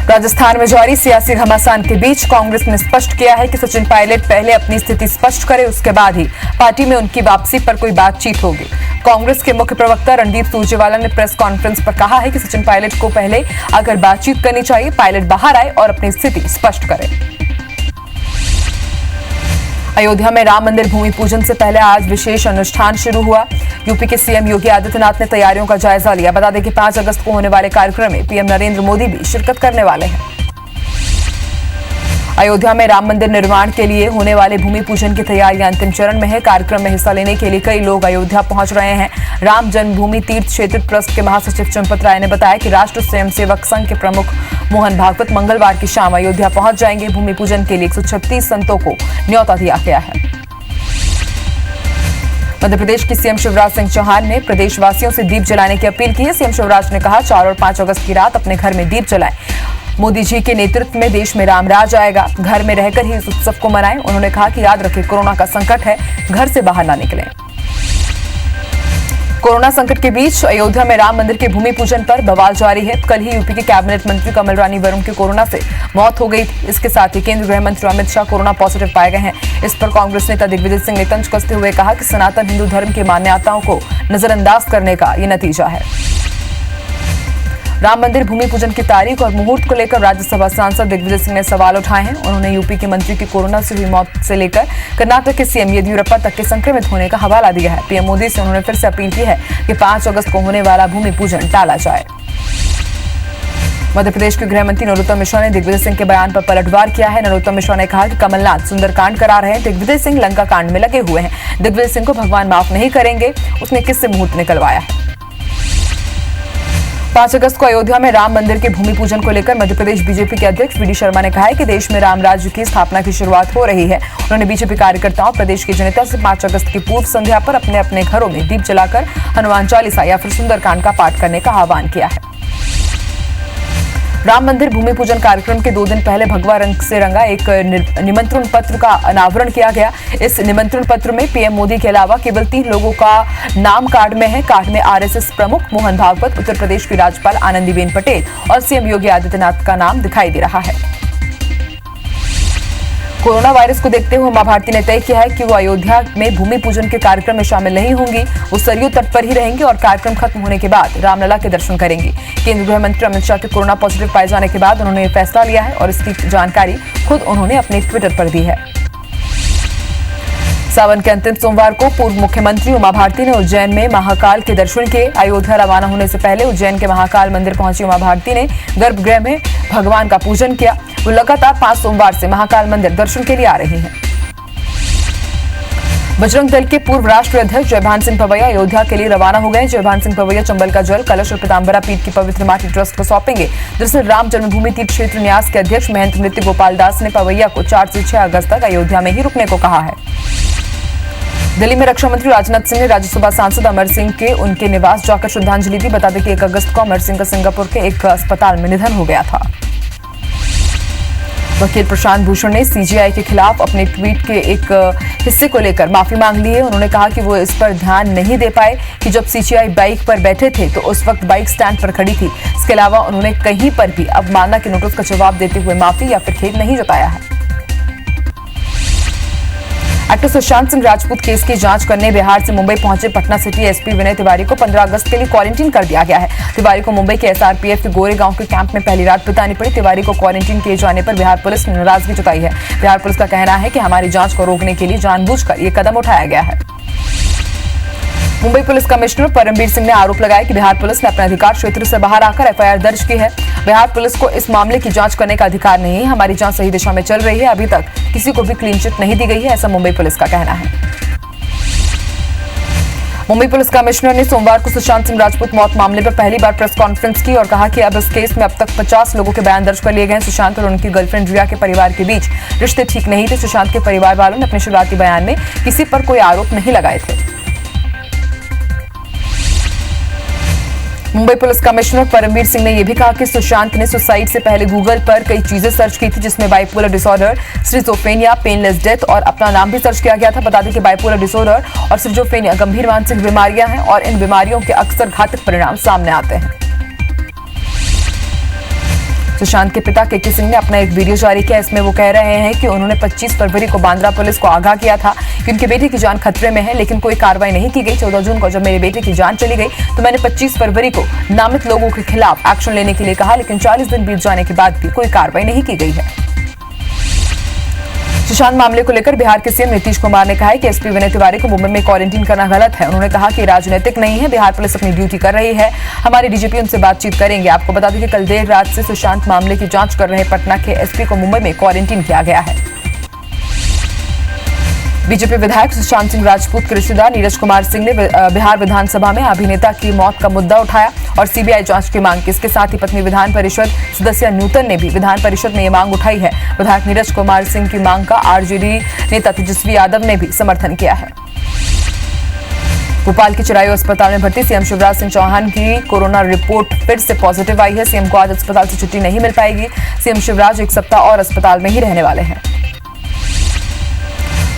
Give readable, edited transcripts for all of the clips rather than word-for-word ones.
राजस्थान में जारी सियासी घमासान के बीच कांग्रेस ने स्पष्ट किया है कि सचिन पायलट पहले अपनी स्थिति स्पष्ट करे, उसके बाद ही पार्टी में उनकी वापसी पर कोई बातचीत होगी। कांग्रेस के मुख्य प्रवक्ता रणदीप सुरजेवाला ने प्रेस कॉन्फ्रेंस पर कहा है कि सचिन पायलट को पहले अगर बातचीत करनी चाहिए, पायलट बाहर आए और अपनी स्थिति स्पष्ट करे। अयोध्या में राम मंदिर भूमि पूजन से पहले आज विशेष अनुष्ठान शुरू हुआ। यूपी के सीएम योगी आदित्यनाथ ने तैयारियों का जायजा लिया। बता दें कि 5 अगस्त को होने वाले कार्यक्रम में पीएम नरेंद्र मोदी भी शिरकत करने वाले हैं। अयोध्या में राम मंदिर निर्माण के लिए होने वाले भूमि पूजन की तैयारियां अंतिम चरण में है। कार्यक्रम में हिस्सा लेने के लिए कई लोग अयोध्या पहुंच रहे हैं। राम जन्मभूमि तीर्थ क्षेत्र ट्रस्ट के महासचिव चंपत राय ने बताया कि राष्ट्र स्वयंसेवक संघ के प्रमुख मोहन भागवत मंगलवार की शाम अयोध्या पहुंच जाएंगे। भूमि पूजन के लिए 136 संतों को न्योता दिया गया है। मध्य प्रदेश की सीएम शिवराज सिंह चौहान ने प्रदेशवासियों से दीप जलाने की अपील की है। सीएम शिवराज ने कहा 4 और 5 अगस्त की रात अपने घर में दीप जलाएं। मोदी जी के नेतृत्व में देश में राम राज आएगा। घर में रहकर ही इस उत्सव को मनाएं। उन्होंने कहा कि याद रखें, कोरोना का संकट है, घर से बाहर ना निकलें। कोरोना संकट के बीच अयोध्या में राम मंदिर के भूमि पूजन पर बवाल जारी है। कल ही यूपी के कैबिनेट मंत्री कमल रानी वरुण की कोरोना से मौत हो गई। इसके साथ ही केंद्रीय गृह मंत्री अमित शाह कोरोना पॉजिटिव पाए गए हैं। इस पर कांग्रेस नेता दिग्विजय सिंह ने तंज कसते हुए कहा कि सनातन हिंदू धर्म की मान्यताओं को नजरअंदाज करने का ये नतीजा है। राम मंदिर भूमि पूजन की तारीख और मुहूर्त को लेकर राज्यसभा सांसद दिग्विजय सिंह ने सवाल उठाए हैं। उन्होंने यूपी के मंत्री की कोरोना से हुई मौत से लेकर कर्नाटक के सीएम येदियुरप्पा तक के संक्रमित होने का हवाला दिया है। पीएम मोदी से उन्होंने फिर से अपील की है कि 5 अगस्त को होने वाला भूमि पूजन टाला जाए। मध्य प्रदेश के गृह मंत्री नरोत्तम मिश्रा ने दिग्विजय सिंह के बयान पर पलटवार किया है। नरोत्तम मिश्रा ने कहा कि कमलनाथ सुंदरकांड करा रहे हैं, दिग्विजय सिंह लंका कांड में लगे हुए हैं। दिग्विजय सिंह को भगवान माफ नहीं करेंगे, उसने किससे मुहूर्त निकलवाया है। 5 अगस्त को अयोध्या में राम मंदिर के भूमि पूजन को लेकर मध्य प्रदेश बीजेपी के अध्यक्ष वी डी शर्मा ने कहा है कि देश में राम राज्य की स्थापना की शुरुआत हो रही है। उन्होंने बीजेपी कार्यकर्ताओं, प्रदेश की जनता से 5 अगस्त की पूर्व संध्या पर अपने अपने घरों में दीप जलाकर हनुमान चालीसा या फिर सुंदरकांड का पाठ करने का आह्वान किया है। राम मंदिर भूमि पूजन कार्यक्रम के 2 दिन पहले भगवा रंग से रंगा एक निमंत्रण पत्र का अनावरण किया गया। इस निमंत्रण पत्र में पीएम मोदी के अलावा केवल 3 लोगों का नाम कार्ड में है। कार्ड में आरएसएस प्रमुख मोहन भागवत, उत्तर प्रदेश की राज्यपाल आनंदीबेन पटेल और सीएम योगी आदित्यनाथ का नाम दिखाई दे रहा है। कोरोना वायरस को देखते हुए मां भारती ने तय किया है कि वो अयोध्या में भूमि पूजन के कार्यक्रम में शामिल नहीं होंगी। वो सरयू तट पर ही रहेंगी और कार्यक्रम खत्म होने के बाद रामलला के दर्शन करेंगी। केंद्रीय गृह मंत्री अमित शाह के कोरोना पॉजिटिव पाए जाने के बाद उन्होंने ये फैसला लिया है और इसकी जानकारी खुद उन्होंने अपने ट्विटर पर दी है। सावन के अंतिम सोमवार को पूर्व मुख्यमंत्री उमा भारती ने उज्जैन में महाकाल के दर्शन किए। अयोध्या रवाना होने से पहले उज्जैन के महाकाल मंदिर पहुंची उमा भारती ने गर्भगृह में भगवान का पूजन किया। वो लगातार 5 सोमवार से महाकाल मंदिर दर्शन के लिए आ रही हैं। बजरंग दल के पूर्व राष्ट्रीय अध्यक्ष जयभान सिंह पवैया अयोध्या के लिए रवाना हो गए। जयभान सिंह पवैया चंबल का जल, कलश और पीताम्बरा पीठ की पवित्र माटी ट्रस्ट को सौंपेंगे। दरअसल राम जन्मभूमि तीर्थ क्षेत्र न्यास के अध्यक्ष महंत नृत्य गोपाल दास ने पवैया को 4 से 6 अगस्त तक अयोध्या में ही रुकने को कहा है। दिल्ली में रक्षा मंत्री राजनाथ सिंह ने राज्यसभा सांसद अमर सिंह के उनके निवास जाकर श्रद्धांजलि दी। बता दें कि 1 अगस्त को अमर सिंह का सिंगापुर के एक अस्पताल में निधन हो गया था। वकील प्रशांत भूषण ने सीजेआई के खिलाफ अपने ट्वीट के एक हिस्से को लेकर माफी मांग ली है। उन्होंने कहा कि वो इस पर ध्यान नहीं दे पाए कि जब सीजेआई बाइक पर बैठे थे तो उस वक्त बाइक स्टैंड पर खड़ी थी। इसके अलावा उन्होंने कहीं पर भी अवमानना के नोटिस का जवाब देते हुए माफी या फिर खेद नहीं जताया है। एक्टर सुशांत सिंह राजपूत केस की जांच करने बिहार से मुंबई पहुंचे पटना सिटी एसपी विनय तिवारी को 15 अगस्त के लिए क्वारंटीन कर दिया गया है। तिवारी को मुंबई के एसआरपीएफ के गोरेगांव के कैंप में पहली रात बितानी पड़ी। तिवारी को क्वारंटीन किए जाने पर बिहार पुलिस ने नाराजगी जताई है। बिहार पुलिस का कहना है कि हमारी जांच को रोकने के लिए जानबूझकर यह कदम उठाया गया है। मुंबई पुलिस कमिश्नर परमबीर सिंह ने आरोप लगाया कि बिहार पुलिस ने अपने अधिकार क्षेत्र से बाहर आकर एफआईआर दर्ज की है। बिहार पुलिस को इस मामले की जांच करने का अधिकार नहीं है। हमारी जांच सही दिशा में चल रही है। अभी तक किसी को भी क्लीन चिट नहीं दी गई है, ऐसा मुंबई पुलिस का कहना है। मुंबई पुलिस कमिश्नर ने सोमवार को सुशांत सिंह राजपूत मौत मामले पर पहली बार प्रेस कॉन्फ्रेंस की और कहा कि अब इस केस में अब तक 50 लोगों के बयान दर्ज कर लिए गए। सुशांत और उनकी गर्लफ्रेंड रिया के परिवार के बीच रिश्ते ठीक नहीं थे। सुशांत के परिवार वालों ने अपने शुरुआती बयान में किसी पर कोई आरोप नहीं लगाए थे। मुंबई पुलिस कमिश्नर परमबीर सिंह ने यह भी कहा कि सुशांत ने सुसाइड से पहले गूगल पर कई चीजें सर्च की थी, जिसमें bipolar disorder, schizophrenia, painless death और अपना नाम भी सर्च किया गया था। बता दें कि बाइपोलर डिसऑर्डर और स्किज़ोफ्रेनिया गंभीर मानसिक बीमारियां हैं और इन बीमारियों के अक्सर घातक परिणाम सामने आते हैं। सुशांत के पिता केके सिंह ने अपना एक वीडियो जारी किया। इसमें वो कह रहे हैं कि उन्होंने 25 फरवरी को बांद्रा पुलिस को आगाह किया था कि उनके बेटे की जान खतरे में है, लेकिन कोई कार्रवाई नहीं की गई। 14 जून को जब मेरे बेटे की जान चली गई तो मैंने 25 फरवरी को नामित लोगों के खिलाफ एक्शन लेने के लिए कहा, लेकिन 40 दिन बीत जाने के बाद भी कोई कार्रवाई नहीं की गई है। सुशांत मामले को लेकर बिहार के सीएम नीतीश कुमार ने कहा है कि एसपी विनय तिवारी को मुंबई में क्वारंटीन करना गलत है। उन्होंने कहा कि राजनीतिक नहीं है, बिहार पुलिस अपनी ड्यूटी कर रही है, हमारे डीजीपी उनसे बातचीत करेंगे। आपको बता दें कि कल देर रात से सुशांत मामले की जांच कर रहे पटना के एसपी को मुंबई में क्वारंटीन किया गया है। बीजेपी विधायक सुशांत सिंह राजपूत के रिश्तेदार नीरज कुमार सिंह ने बिहार विधानसभा में अभिनेता की मौत का मुद्दा उठाया और सीबीआई जांच की मांग की। इसके साथ ही पत्नी विधान परिषद सदस्य नूतन ने भी विधान परिषद में ये मांग उठाई है। विधायक नीरज कुमार सिंह की मांग का आरजेडी नेता तेजस्वी यादव ने भी समर्थन किया है। भोपाल के चिरायू अस्पताल में भर्ती सीएम शिवराज सिंह चौहान की कोरोना रिपोर्ट फिर से पॉजिटिव आई है। सीएम को आज अस्पताल से छुट्टी नहीं मिल पाएगी। सीएम शिवराज एक सप्ताह और अस्पताल में ही रहने वाले हैं।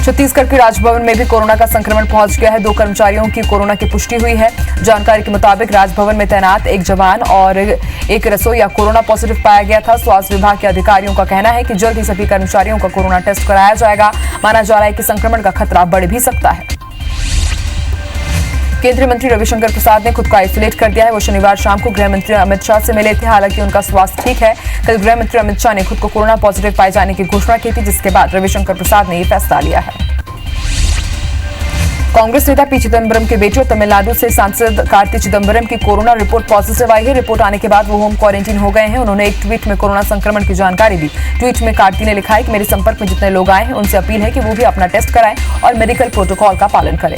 छत्तीसगढ़ के राजभवन में भी कोरोना का संक्रमण पहुंच गया है। 2 कर्मचारियों की कोरोना की पुष्टि हुई है। जानकारी के मुताबिक राजभवन में तैनात एक जवान और एक रसोईया कोरोना पॉजिटिव पाया गया था। स्वास्थ्य विभाग के अधिकारियों का कहना है कि जल्द ही सभी कर्मचारियों का कोरोना टेस्ट कराया जाएगा। माना जा रहा है कि संक्रमण का खतरा बढ़ भी सकता है। केंद्रीय मंत्री रविशंकर प्रसाद ने खुद को आइसोलेट कर दिया है। वो शनिवार शाम को गृह मंत्री अमित शाह से मिले थे। हालांकि उनका स्वास्थ्य ठीक है। कल गृह मंत्री अमित शाह ने खुद को कोरोना पॉजिटिव पाए जाने की घोषणा की थी, जिसके बाद रविशंकर प्रसाद ने ये फैसला लिया है। कांग्रेस नेता पी चिदम्बरम के बेटे और तमिलनाडु से सांसद कार्ति चिदम्बरम की कोरोना रिपोर्ट पॉजिटिव आई है। रिपोर्ट आने के बाद वो होम क्वारंटीन हो गए हैं। उन्होंने एक ट्वीट में कोरोना संक्रमण की जानकारी दी। ट्वीट में कार्ति ने लिखा है कि मेरे संपर्क में जितने लोग आए हैं उनसे अपील है कि वो भी अपना टेस्ट कराएं और मेडिकल प्रोटोकॉल का पालन करें।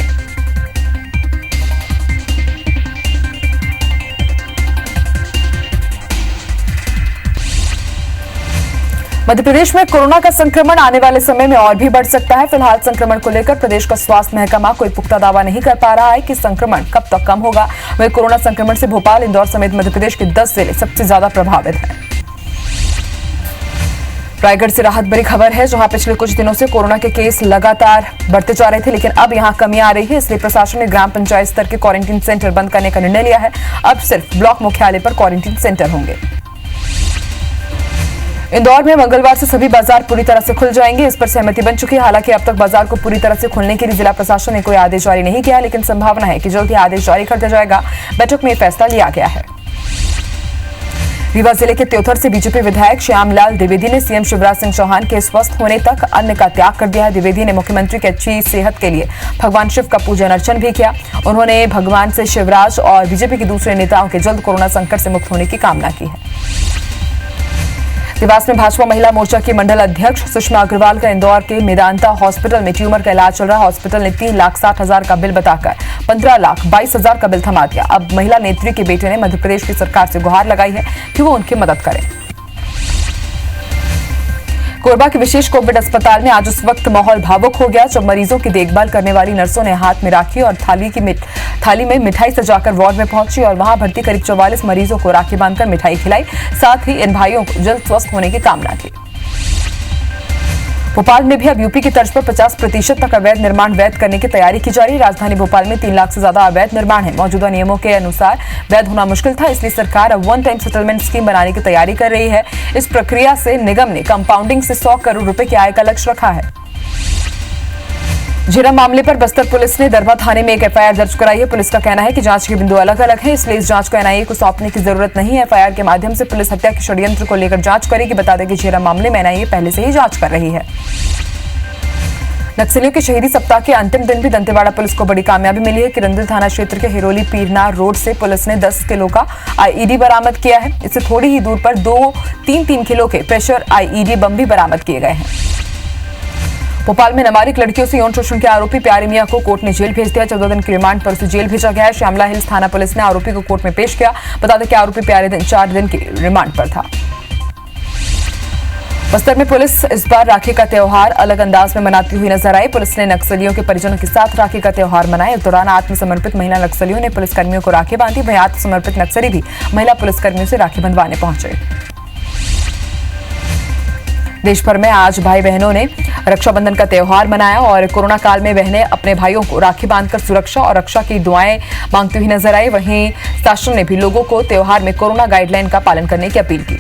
मध्य प्रदेश में कोरोना का संक्रमण आने वाले समय में और भी बढ़ सकता है। फिलहाल संक्रमण को लेकर प्रदेश का स्वास्थ्य महकमा कोई पुख्ता दावा नहीं कर पा रहा है कि संक्रमण कब तक कम होगा। वहीं कोरोना संक्रमण से भोपाल, इंदौर समेत मध्य प्रदेश के 10 जिले सबसे ज्यादा प्रभावित हैं। रायगढ़ से राहत भरी खबर है, जहां पिछले कुछ दिनों से कोरोना के केस लगातार बढ़ते जा रहे थे, लेकिन अब यहां कमी आ रही है। इसलिए प्रशासन ने ग्राम पंचायत स्तर के क्वारंटीन सेंटर बंद करने का निर्णय लिया है। अब सिर्फ ब्लॉक मुख्यालय पर क्वारंटीन सेंटर होंगे। इंदौर में मंगलवार से सभी बाजार पूरी तरह से खुल जाएंगे, इस पर सहमति बन चुकी है। हालांकि अब तक बाजार को पूरी तरह से खुलने के लिए जिला प्रशासन ने कोई आदेश जारी नहीं किया, लेकिन संभावना है कि जल्द ही आदेश जारी कर दिया जाएगा। बैठक में फैसला लिया गया है। रीवा जिले के त्योथर से बीजेपी विधायक श्यामलाल द्विवेदी ने सीएम शिवराज सिंह चौहान के स्वस्थ होने तक अन्न का त्याग कर दिया है। द्विवेदी ने मुख्यमंत्री की अच्छी सेहत के लिए भगवान शिव का पूजन अर्चन भी किया। उन्होंने भगवान से शिवराज और बीजेपी के दूसरे नेताओं के जल्द कोरोना संकट से मुक्त होने की कामना की है। देवास में भाजपा महिला मोर्चा की मंडल अध्यक्ष सुषमा अग्रवाल का इंदौर के मेदांता हॉस्पिटल में ट्यूमर का इलाज चल रहा है। हॉस्पिटल ने 3,60,000 का बिल बताकर 15,22,000 का बिल थमा दिया। अब महिला नेत्री के बेटे ने मध्य प्रदेश की सरकार से गुहार लगाई है कि वो उनकी मदद करे। कोरबा के विशेष कोविड अस्पताल में आज उस वक्त माहौल भावुक हो गया जब मरीजों की देखभाल करने वाली नर्सों ने हाथ में राखी और थाली में मिठाई सजाकर वार्ड में पहुंची और वहां भर्ती करीब 44 मरीजों को राखी बांधकर मिठाई खिलाई। साथ ही इन भाइयों को जल्द स्वस्थ होने की कामना की। भोपाल में भी अब यूपी की तर्ज पर 50% तक अवैध निर्माण वैध करने की तैयारी की जा रही है। राजधानी भोपाल में 3 लाख से ज्यादा अवैध निर्माण है। मौजूदा नियमों के अनुसार वैध होना मुश्किल था, इसलिए सरकार अब वन टाइम सेटलमेंट स्कीम बनाने की तैयारी कर रही है। इस प्रक्रिया से निगम ने कंपाउंडिंग से 100 करोड़ रुपए की आय का लक्ष्य रखा है। झीरम मामले पर बस्तर पुलिस ने दरभा थाने में एक एफआईआर दर्ज कराई है। पुलिस का कहना है कि जांच के बिंदु अलग अलग हैं, इसलिए इस जांच को एनआईए को सौंपने की जरूरत नहीं है। एफआईआर के माध्यम से पुलिस हत्या के षड्यंत्र को लेकर जांच करेगी। बता दें कि झीरम मामले में एनआईए पहले से ही जांच कर रही है। नक्सलियों के शहीदी सप्ताह के अंतिम दिन भी दंतेवाड़ा पुलिस को बड़ी कामयाबी मिली है। किरंदुल थाना क्षेत्र के हिरोली पीरना रोड से पुलिस ने 10 किलो का आईईडी बरामद किया है। इससे थोड़ी ही दूर पर 3 किलो के प्रेशर आईईडी बम भी बरामद किए गए हैं। भोपाल में नाबालिग लड़कियों से यौन शोषण के आरोपी प्यारे मियां को कोर्ट ने जेल भेज दिया। 14 दिन की रिमांड पर उसे जेल भेजा गया है। श्यामला हिल्स थाना पुलिस ने आरोपी को कोर्ट में पेश किया। बता दें कि आरोपी प्यारे 4 दिन की रिमांड पर था। बस्तर में पुलिस इस बार राखी का त्योहार अलग अंदाज में मनाती हुई नजर आई। पुलिस ने नक्सलियों के परिजनों के साथ राखी का त्योहार मनाया। इस दौरान आत्मसमर्पित महिला नक्सलियों ने पुलिसकर्मियों को राखी बांधी। वहीं आत्मसमर्पित नक्सली भी महिला पुलिसकर्मियों से राखी बंधवाने पहुंचे। देश भर में आज भाई बहनों ने रक्षाबंधन का त्योहार मनाया और कोरोना काल में बहनें अपने भाइयों को राखी बांधकर सुरक्षा और रक्षा की दुआएं मांगती हुई नजर आई। वहीं शासन ने भी लोगों को त्योहार में कोरोना गाइडलाइन का पालन करने की अपील की।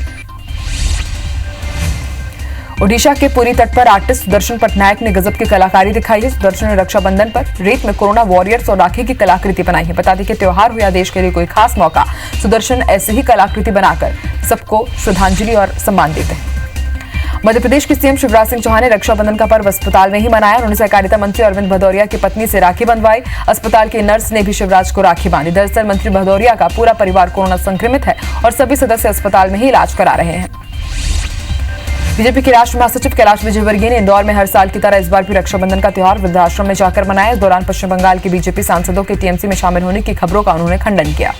ओडिशा के पुरी तट पर आर्टिस्ट सुदर्शन पटनायक ने गजब की कलाकारी दिखाई है। सुदर्शन ने रक्षाबंधन पर रेत में कोरोना वॉरियर्स और राखी की कलाकृति बनाई है। बता दें कि त्योहार हो या देश के लिए कोई खास मौका, सुदर्शन ऐसे ही कलाकृति बनाकर सबको श्रद्धांजलि और सम्मान देते हैं। मध्य प्रदेश के सीएम शिवराज सिंह चौहान ने रक्षाबंधन का पर्व अस्पताल में ही मनाया। उन्होंने सहकारिता मंत्री अरविंद भदौरिया की पत्नी से राखी बंधवाई। अस्पताल के नर्स ने भी शिवराज को राखी बांधी। दरअसल मंत्री भदौरिया का पूरा परिवार कोरोना संक्रमित है और सभी सदस्य अस्पताल में ही इलाज करा रहे हैं। बीजेपी के राष्ट्रीय महासचिव कैलाश विजयवर्गीय ने इंदौर में हर साल की तरह इस बार भी रक्षाबंधन का त्योहार वृद्धाश्रम में जाकर मनाया। इस दौरान पश्चिम बंगाल के बीजेपी सांसदों के टीएमसी में शामिल होने की खबरों का उन्होंने खंडन किया।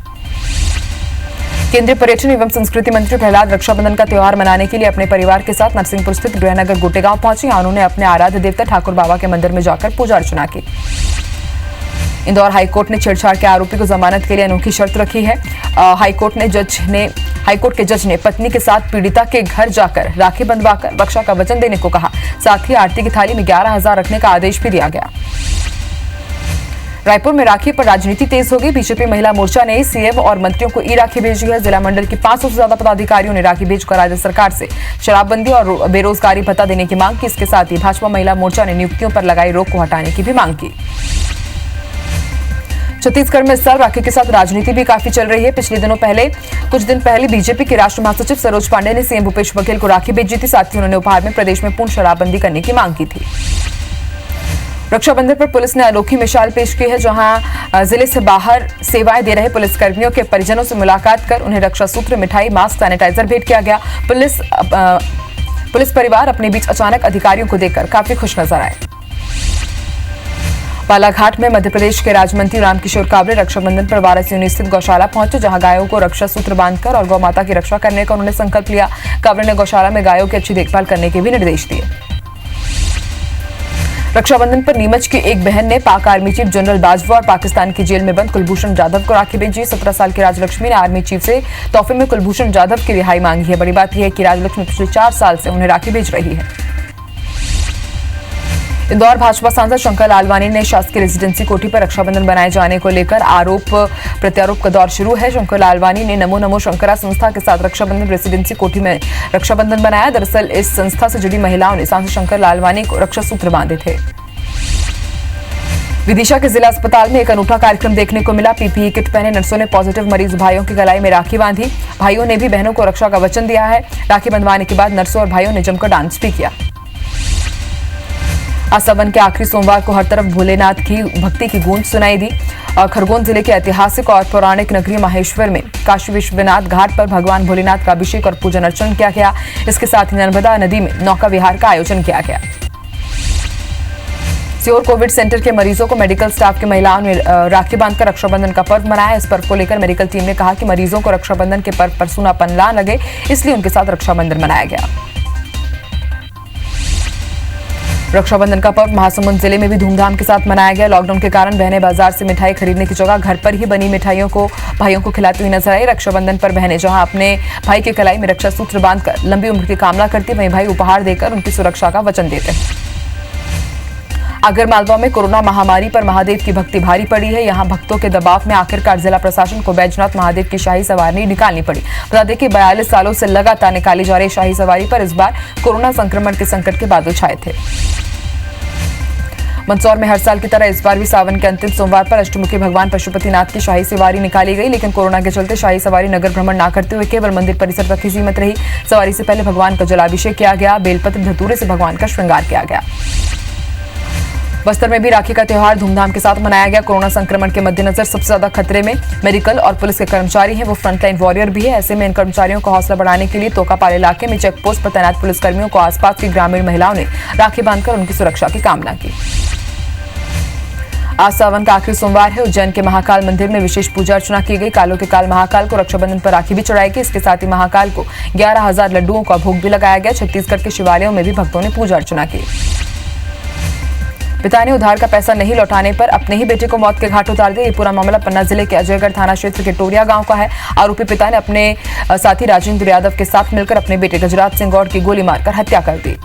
केंद्रीय पर्यटन एवं संस्कृति मंत्री प्रहलाद रक्षाबंधन का त्योहार मनाने के लिए अपने परिवार के साथ नरसिंहपुर स्थित गृहनगर गोटेगांव पहुंचे। उन्होंने अपने आराध्य देवता ठाकुर बाबा के मंदिर में जाकर पूजा अर्चना की। इंदौर हाईकोर्ट ने छेड़छाड़ के आरोपी को जमानत के लिए अनोखी शर्त रखी है। हाईकोर्ट के जज ने पत्नी के साथ पीड़िता के घर जाकर राखी बंधवाकर रक्षा का वचन देने को कहा। साथ ही आरती की थाली में 11,000 रखने का आदेश भी दिया गया। रायपुर में राखी पर राजनीति तेज हो गई। बीजेपी महिला मोर्चा ने सीएम और मंत्रियों को ई राखी भेजी है। जिला मंडल की 500 से ज्यादा पदाधिकारियों ने राखी भेजकर राज्य सरकार से शराबबंदी और बेरोजगारी भत्ता देने की मांग की। इसके साथ ही भाजपा महिला मोर्चा ने नियुक्तियों पर लगाई रोक को हटाने की भी मांग की। छत्तीसगढ़ में इस साल राखी के साथ राजनीति भी काफी चल रही है। कुछ दिन पहले बीजेपी के राष्ट्रीय महासचिव सरोज पांडे ने सीएम भूपेश बघेल को राखी भेजी थी। साथ ही उन्होंने उपहार में प्रदेश में पूर्ण शराबबंदी करने की मांग की थी। रक्षाबंधन पर पुलिस ने अनोखी मिसाल पेश की है, जहां जिले से बाहर सेवाएं दे रहे पुलिसकर्मियों के परिजनों से मुलाकात कर उन्हें रक्षा सूत्र, मिठाई, मास्क, सैनिटाइजर भेंट किया गया। पुलिस परिवार अपने बीच अचानक अधिकारियों को देखकर काफी खुश नजर आए। बालाघाट में मध्य प्रदेश के राज्य मंत्री रामकिशोर कावरे रक्षाबंधन पर वाराणसी स्थित गौशाला पहुंचे, जहां गायों को रक्षा सूत्र बांधकर और गौ माता की रक्षा करने का उन्होंने संकल्प लिया। कावरे ने गौशाला में गायों की अच्छी देखभाल करने के भी निर्देश दिए। रक्षाबंधन पर नीमच की एक बहन ने पाक आर्मी चीफ जनरल बाजवा और पाकिस्तान की जेल में बंद कुलभूषण जाधव को राखी भेजी। 17 साल की राजलक्ष्मी ने आर्मी चीफ से तोहफे में कुलभूषण जाधव की रिहाई मांगी है। बड़ी बात यह है कि राजलक्ष्मी पिछले 4 साल से उन्हें राखी भेज रही है। इंदौर भाजपा सांसद शंकर लालवानी ने शासकीय रेजिडेंसी कोठी पर रक्षाबंधन बनाए जाने को लेकर आरोप प्रत्यारोप का दौर शुरू है। शंकर लालवानी ने नमो नमो शंकरा संस्था के साथ रक्षाबंधन रेजिडेंसी कोठी में रक्षाबंधन बनाया। दरअसल इस संस्था से जुड़ी महिलाओं ने सांसद शंकर लालवानी को रक्षा सूत्र बांधे थे। विदिशा के जिला अस्पताल में एक अनूठा कार्यक्रम देखने को मिला। पीपीई किट पहने नर्सों ने पॉजिटिव मरीज भाइयों की गलाई में राखी बांधी। भाइयों ने भी बहनों को रक्षा का वचन दिया है। राखी बंधवाने के बाद नर्सों और भाइयों ने जमकर डांस भी किया। आज सावन के आखिरी सोमवार को हर तरफ भोलेनाथ की भक्ति की गूंज सुनाई दी। खरगोन जिले के ऐतिहासिक और पौराणिक नगरी माहेश्वर में काशी विश्वनाथ घाट पर भगवान भोलेनाथ का अभिषेक और पूजन अर्चन किया गया। इसके साथ ही नर्मदा नदी में नौका विहार का आयोजन किया गया। सीहोर कोविड सेंटर के मरीजों को मेडिकल स्टाफ की महिलाओं ने राखी बांधकर रक्षाबंधन का पर्व मनाया। इस पर्व को लेकर मेडिकल टीम ने कहा कि मरीजों को रक्षाबंधन के पर्व पर सूनापन ना लगे, इसलिए उनके साथ रक्षाबंधन मनाया गया। रक्षाबंधन का पर्व महासमुंद जिले में भी धूमधाम के साथ मनाया गया। लॉकडाउन के कारण बहनें बाजार से मिठाई खरीदने की जगह घर पर ही बनी मिठाइयों को भाइयों को खिलाती हुई नजर आई। रक्षाबंधन पर बहनें जहां अपने भाई की कलाई में रक्षा सूत्र बांधकर लंबी उम्र की कामना करती, वहीं भाई उपहार देकर उनकी सुरक्षा का वचन देते हैं। आगरमालवा में कोरोना महामारी पर महादेव की भक्ति भारी पड़ी है। यहां भक्तों के दबाव में आखिरकार जिला प्रशासन को बैजनाथ महादेव की शाही सवारी निकालनी पड़ी। बता दें कि 42 सालों से लगातार निकाली जा रही शाही सवारी पर इस बार कोरोना संक्रमण के संकट के बादल छाए थे। मंदसौर में हर साल की तरह इस बार भी सावन के अंतिम सोमवार पर अष्टमुखी भगवान पशुपतिनाथ की शाही सवारी निकाली गई, लेकिन कोरोना के चलते शाही सवारी नगर भ्रमण न करते हुए केवल मंदिर परिसर तक ही सीमित रही। सवारी से पहले भगवान का जलाभिषेक किया गया। बेलपत्र धतूरे से भगवान का श्रृंगार किया गया। बस्तर में भी राखी का त्योहार धूमधाम के साथ मनाया गया। कोरोना संक्रमण के मद्देनजर सबसे ज्यादा खतरे में मेडिकल और पुलिस के कर्मचारी हैं। वो फ्रंटलाइन वॉरियर भी है। ऐसे में इन कर्मचारियों का हौसला बढ़ाने के लिए तोकापाल इलाके में चेक पोस्ट पर तैनात पुलिसकर्मियों को आसपास की ग्रामीण महिलाओं ने राखी बांधकर उनकी सुरक्षा की कामना की। आज सावन का आखिरी सोमवार है। उज्जैन के महाकाल मंदिर में विशेष पूजा अर्चना की गई। कालों के काल महाकाल को रक्षाबंधन पर राखी भी चढ़ाई गई। इसके साथ ही महाकाल को 11,000 लड्डुओं का भोग भी लगाया गया। छत्तीसगढ़ के शिवालयों में भी भक्तों ने पूजा अर्चना की। पिता ने उधार का पैसा नहीं लौटाने पर अपने ही बेटे को मौत के घाट उतार दिया। ये पूरा मामला पन्ना जिले के अजयगढ़ थाना क्षेत्र के टोरिया गांव का है। आरोपी पिता ने अपने साथी राजेंद्र यादव के साथ मिलकर अपने बेटे गजराज सिंह गौड़ की गोली मारकर हत्या कर दी।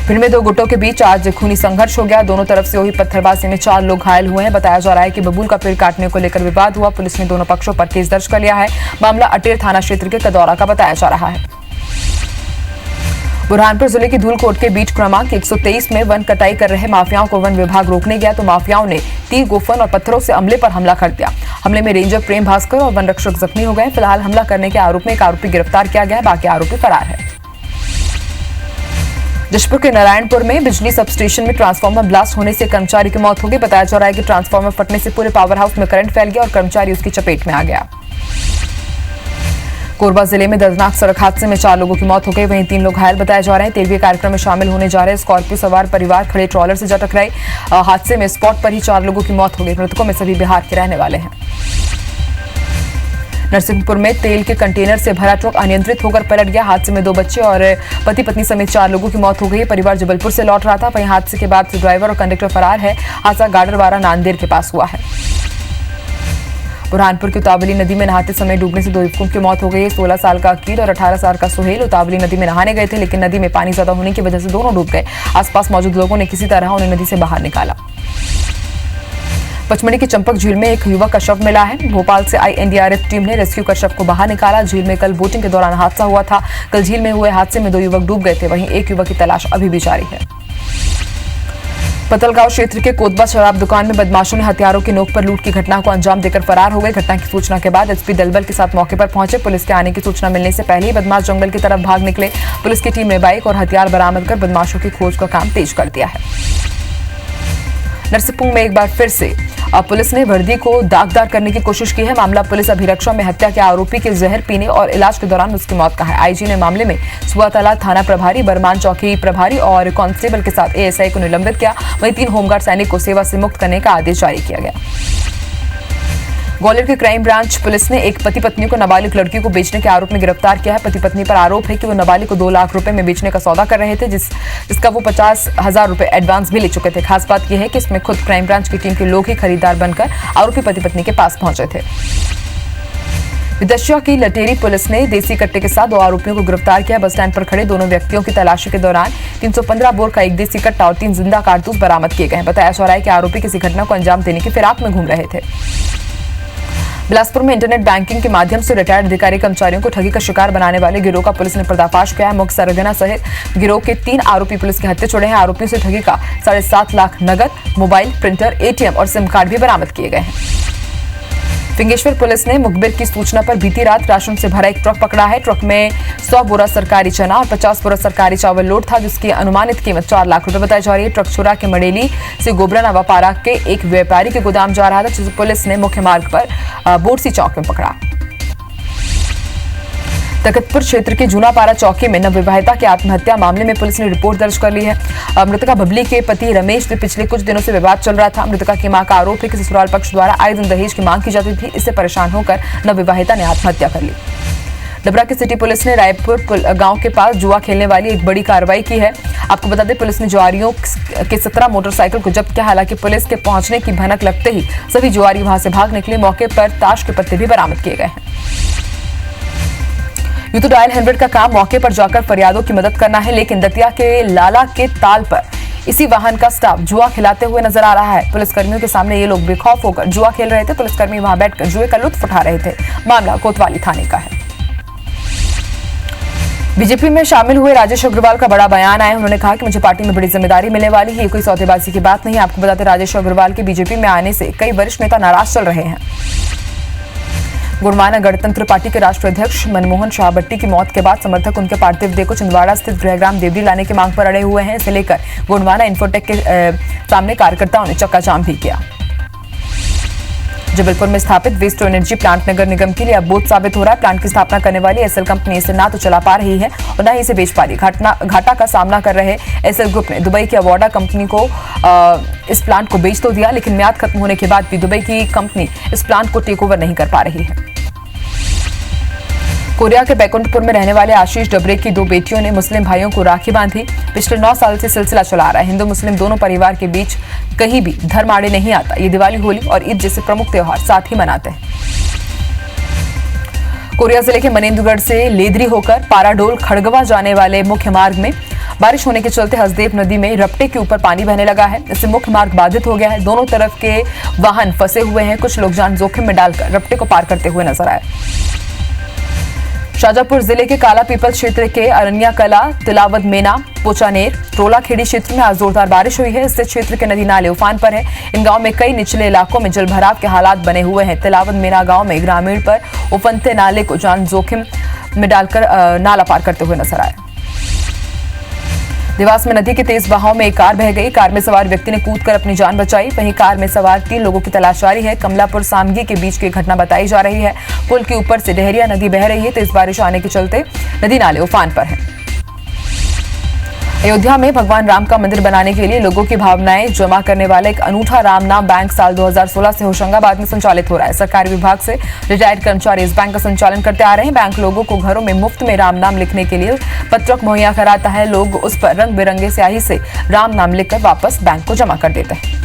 भिंड में 2 गुटों के बीच आज खूनी संघर्ष हो गया। दोनों तरफ से हुई पत्थरबाजी में 4 लोग घायल हुए हैं। बताया जा रहा है कि बबूल का पेड़ काटने को लेकर विवाद हुआ। पुलिस ने दोनों पक्षों पर केस दर्ज कर लिया है। मामला अटेर थाना क्षेत्र के कदौरा का बताया जा रहा है। बुरहानपुर जिले की धूलकोट के बीट क्रमांक 123 में वन कटाई कर रहे माफियाओं को वन विभाग रोकने गया तो माफियाओं ने तीर, गोफन और पत्थरों से अमले पर हमला कर दिया। हमले में रेंजर प्रेम भास्कर और वन रक्षक जख्मी हो गए। फिलहाल हमला करने के आरोप में एक आरोपी गिरफ्तार किया गया है, बाकी आरोपी फरार है। जशपुर के नारायणपुर में बिजली सब स्टेशन में ट्रांसफार्मर ब्लास्ट होने से कर्मचारी की मौत हो गई। बताया जा रहा है कि ट्रांसफार्मर फटने से पूरे पावर हाउस में करंट फैल गया और कर्मचारी उसकी चपेट में आ गया। कोरबा जिले में दर्दनाक सड़क हादसे में 4 लोगों की मौत हो गई, वहीं 3 लोग घायल बताए जा रहे हैं। 13वें कार्यक्रम में शामिल होने जा रहे स्कॉर्पियो सवार परिवार खड़े ट्रॉलर से जा टकराई। हादसे में स्पॉट पर ही 4 लोगों की मौत हो गई। मृतकों में सभी बिहार के रहने वाले हैं। नरसिंहपुर में तेल के कंटेनर से भरा ट्रक अनियंत्रित होकर पलट गया। हादसे में 2 बच्चे और पति पत्नी समेत 4 लोगों की मौत हो गई। परिवार जबलपुर से लौट रहा था। वहीं हादसे के बाद ड्राइवर और कंडक्टर फरार है। हादसा गाडरवारा नांदेड़ के पास हुआ है। बुरहानपुर की उतावली नदी में नहाते समय डूबने से 2 युवकों की मौत हो गई है। 16 साल का अकील और 18 साल का सुहेल उतावली नदी में नहाने गए थे, लेकिन नदी में पानी ज्यादा होने की वजह से दोनों डूब गए। आसपास मौजूद लोगों ने किसी तरह उन्हें नदी से बाहर निकाला। पचमढ़ी की चंपक झील में एक युवक का शव मिला है। भोपाल से आई एनडीआरएफ टीम ने रेस्क्यू कर शव को बाहर निकाला। झील में कल बोटिंग के दौरान हादसा हुआ था। कल झील में हुए हादसे में 2 युवक डूब गए थे, वहीं एक युवक की तलाश अभी भी जारी है। पतलगांव क्षेत्र के कोतबा शराब दुकान में बदमाशों ने हथियारों की नोक पर लूट की घटना को अंजाम देकर फरार हो गए। घटना की सूचना के बाद एसपी दलबल के साथ मौके पर पहुंचे। पुलिस के आने की सूचना मिलने से पहले ही बदमाश जंगल की तरफ भाग निकले। पुलिस की टीम ने बाइक और हथियार बरामद कर बदमाशों की खोज का काम तेज कर दिया है। नरसिंहपुर में एक बार फिर से पुलिस ने वर्दी को दागदार करने की कोशिश की है। मामला पुलिस अभिरक्षा में हत्या के आरोपी के जहर पीने और इलाज के दौरान उसकी मौत का है। आईजी ने मामले में सुआतला थाना प्रभारी, बरमान चौकी प्रभारी और कांस्टेबल के साथ एएसआई को निलंबित किया। वहीं 3 होमगार्ड सैनिक को सेवा से मुक्त करने का आदेश जारी किया गया। ग्वालियर के क्राइम ब्रांच पुलिस ने एक पति पत्नी को नाबालिग लड़की को बेचने के आरोप में गिरफ्तार किया है। पति पत्नी पर आरोप है कि वो नाबालिग को 2 लाख रुपए में बेचने का सौदा कर रहे थे, जिसका वो 50,000 रुपए एडवांस भी ले चुके थे। खास बात यह है कि इसमें खुद क्राइम ब्रांच की टीम के लोग ही खरीदार बनकर आरोपी पति पत्नी के पास पहुंचे थे। विदशिया की लटेरी पुलिस ने देसी कट्टे के साथ 2 आरोपियों को गिरफ्तार किया। बस स्टैंड पर खड़े दोनों व्यक्तियों की तलाशी के दौरान 315 बोर का एक देसी कट्टा और 3 जिंदा कारतूस बरामद किए गए हैं। बताया जा रहा है कि आरोपी किसी घटना को अंजाम देने की फिराक में घूम रहे थे। बिलासपुर में इंटरनेट बैंकिंग के माध्यम से रिटायर्ड अधिकारी कर्मचारियों को ठगी का शिकार बनाने वाले गिरोह का पुलिस ने पर्दाफाश किया है। मुख्य सरगना सहित गिरोह के 3 आरोपी पुलिस के हत्थे छोड़े हैं। आरोपियों से ठगी का 7.5 लाख नगद, मोबाइल, प्रिंटर, एटीएम और सिम कार्ड भी बरामद किए गए हैं। फिंगेश्वर पुलिस ने मुखबिर की सूचना पर बीती रात राशन से भरा एक ट्रक पकड़ा है। ट्रक में 100 बोरा सरकारी चना और 50 बोरा सरकारी चावल लोड था, जिसकी अनुमानित कीमत 4 लाख रुपए बताई जा रही है। ट्रक छुरा के मडेली से गोबरा नवापारा के एक व्यापारी के गोदाम जा रहा था, जिसे पुलिस ने मुख्य मार्ग पर बोरसी चौक में पकड़ा। तखतपुर क्षेत्र के जूनापारा चौकी में नवविवाहिता की आत्महत्या मामले में पुलिस ने रिपोर्ट दर्ज कर ली है। मृतका बबली के पति रमेश से पिछले कुछ दिनों से विवाद चल रहा था। मृतका की मां का आरोप है कि ससुराल पक्ष द्वारा आए दिन दहेज की मांग की जाती थी। इससे परेशान होकर नवविवाहिता ने आत्महत्या कर ली। डबरा की सिटी पुलिस ने रायपुर गांव के पास जुआ खेलने वाली एक बड़ी कार्रवाई की है। आपको बता दें, पुलिस ने जुआरियों के 17 मोटरसाइकिल को जब्त किया। हालांकि पुलिस के पहुंचने की भनक लगते ही सभी जुआरी वहां से भाग निकले। मौके पर ताश के पत्ते भी बरामद किए गए हैं। यूं तो डायल 100 का काम मौके पर जाकर फरियादों की मदद करना है, लेकिन दतिया के लाला के ताल पर इसी वाहन का स्टाफ जुआ खिलाते हुए नजर आ रहा है। पुलिसकर्मियों के सामने ये लोग बेखौफ होकर जुआ खेल रहे थे। पुलिसकर्मी वहां बैठकर जुए का लुत्फ उठा रहे थे। मामला कोतवाली थाने का है। बीजेपी में शामिल हुए राजेश अग्रवाल का बड़ा बयान आया। उन्होंने कहा कि मुझे पार्टी में बड़ी जिम्मेदारी मिलने वाली है। ये कोई सौदेबाजी की बात नहीं। आपको बताते, राजेश अग्रवाल के बीजेपी में आने से कई वरिष्ठ नेता नाराज चल रहे हैं। गुणवाना गणतंत्र पार्टी के राष्ट्रीय अध्यक्ष मनमोहन शाहबट्टी की मौत के बाद समर्थक उनके पार्थिव देह को छिंदवाड़ा स्थित गृहग्राम देवरी लाने की मांग पर अड़े हुए हैं। इसे लेकर गुणवाना इंफोटेक के सामने कार्यकर्ताओं ने चक्काजाम भी किया। जबलपुर में स्थापित वेस्ट टू एनर्जी प्लांट नगर निगम के लिए अब बोझ साबित हो रहा है। प्लांट की स्थापना करने वाली एसएल कंपनी इसे ना तो चला पा रही है और न ही इसे बेच पा रही। घाटा का सामना कर रहे एसएल ग्रुप ने दुबई की अवॉर्डा कंपनी को इस प्लांट को बेच तो दिया, लेकिन म्याद खत्म होने के बाद भी दुबई की कंपनी इस प्लांट को टेक ओवर नहीं कर पा रही है। कोरिया के बैकुंठपुर में रहने वाले आशीष डबरे की 2 बेटियों ने मुस्लिम भाइयों को राखी बांधी। पिछले 9 साल से सिलसिला चला आ रहा है। हिंदू मुस्लिम दोनों परिवार के बीच कहीं भी धर्म आड़े नहीं आता। ये दिवाली, होली और ईद जैसे प्रमुख त्योहार साथ ही मनाते हैं। कोरिया जिले के मनेंद्रगढ़ से लेदरी होकर पाराडोल खड़गवा जाने वाले मुख्य मार्ग में बारिश होने के चलते हसदेव नदी में रपटे के ऊपर पानी बहने लगा है। इससे मुख्य मार्ग बाधित हो गया है। दोनों तरफ के वाहन फंसे हुए हैं। कुछ लोग जान जोखिम में डालकर रपटे को पार करते हुए नजर आए। शाजापुर जिले के काला पीपल क्षेत्र के अरनिया कला, तिलावत मेना, पोचानेर, टोलाखेड़ी क्षेत्र में आज जोरदार बारिश हुई है। इससे क्षेत्र के नदी नाले उफान पर है। इन गांव में कई निचले इलाकों में जलभराव के हालात बने हुए हैं। तिलावत मेना गांव में ग्रामीण पर उफनते नाले को जान जोखिम में डालकर नाला पार करते हुए नजर आए। देवास में नदी के तेज बहाव में एक कार बह गई। कार में सवार व्यक्ति ने कूदकर अपनी जान बचाई। वहीं कार में सवार 3 लोगों की तलाश जारी है। कमलापुर सामगी के बीच की घटना बताई जा रही है। पुल के ऊपर से डहरिया नदी बह रही है। तेज बारिश आने के चलते नदी नाले उफान पर हैं। अयोध्या में भगवान राम का मंदिर बनाने के लिए लोगों की भावनाएं जमा करने वाला एक अनूठा राम नाम बैंक साल 2016 से होशंगाबाद में संचालित हो रहा है। सरकारी विभाग से रिटायर्ड कर्मचारी इस बैंक का संचालन करते आ रहे हैं। बैंक लोगों को घरों में मुफ्त में राम नाम लिखने के लिए पत्रक मुहैया कराता है। लोग उस पर रंग बिरंगे स्याही से राम नाम लिखकर वापस बैंक को जमा कर देते हैं।